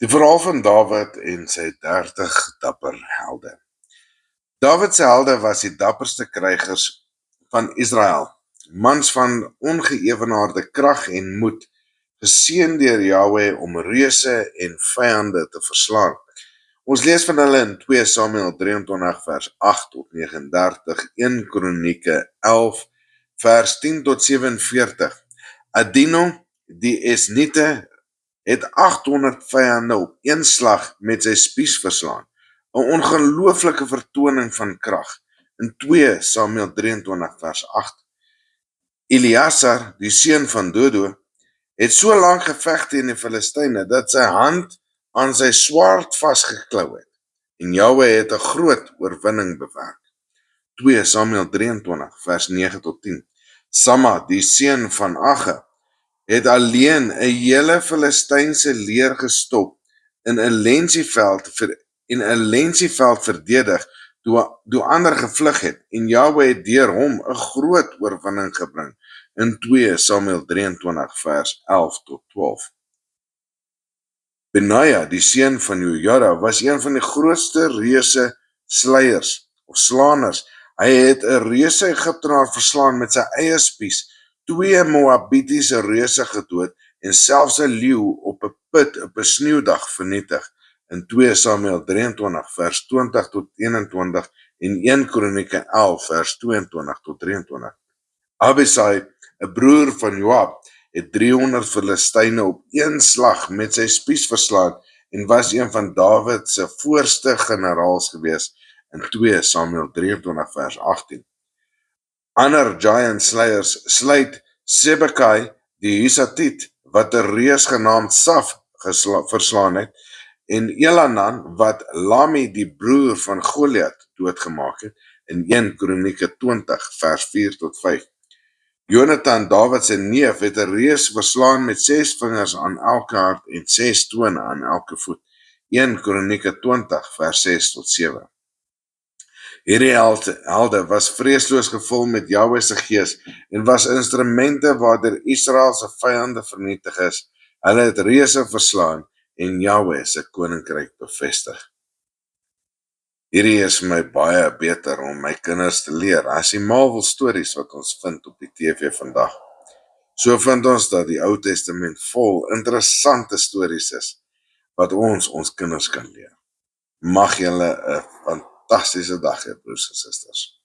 Die verhaal van Dawid en sy 30 dapper helde. Dawid se helde was die dapperste krygers van Israel, mans van ongeëwenaarde krag en moed, geseën deur Jahweh om reuse en vyande te verslaan. Ons lees van hulle in 2 Samuel 23 vers 8 tot 39, 1 Kronieke 11 vers 10 tot 47. Adino, die Esnite, het 800 vyande op een slag met sy spies verslaan. 'n Ongelooflike vertoning van krag in 2 Samuel 23 vers 8. Eleasar, die seun van Dodo, het so lank geveg teen die Filistyne dat sy hand aan sy swaard vasgeklou het en Jahweh het 'n groot oorwinning bewerk. 2 Samuel 23 vers 9 tot 10. Samma, die seun van Age, het alleen 'n hele Filistynse leer gestop in 'n lensieveld verdedig toe ander gevlug het en Jahweh het deur hom 'n groot oorwinning gebring in 2 Samuel 23 vers 11 tot 12. Benaja, die seun van Jojada, was een van die grootste reuse sleiers of slaaners. Hy het 'n reuse Egiptenaar verslaan met sy eie spies, 2 Moabitiese reuse gedood en selfs 'n leeu op 'n put op 'n sneeudag vernietig in 2 Samuel 23 vers 20 tot 21 en 1 Kronieke 11 vers 22 tot 23. Abisai, 'n broer van Joab, het 300 Filistyne op een slag met sy spies verslaan en was een van Dawid se voorste generaals gewees in 2 Samuel 23 vers 18. Ander giant slayers sluit Sebekai, die Husatiet, wat 'n reus genaamd Saf verslaan het, en Elanan, wat Lami, die broer van Goliat, doodgemaak het in 1 Kronieke 20 vers 4 tot 5. Jonathan, Dawid se neef, het 'n reus verslaan met 6 vingers aan elke hart en 6 tone aan elke voet. 1 Kronieke 20 vers 6 tot 7. Hierdie helde was vreesloos gevul met Jahweh se gees en was instrumente waardeur Israel se vyande vernietig is. Hulle het reuse verslaan en Jahweh se koninkryk bevestig. Hierdie is vir my baie beter om my kinders te leer as die Marvel stories wat ons vind op die TV vandag. So vind ons dat die Ou Testament vol interessante stories is wat ons kinders kan leer. Mag julle 'n fantastiese dag hê, broers en susters.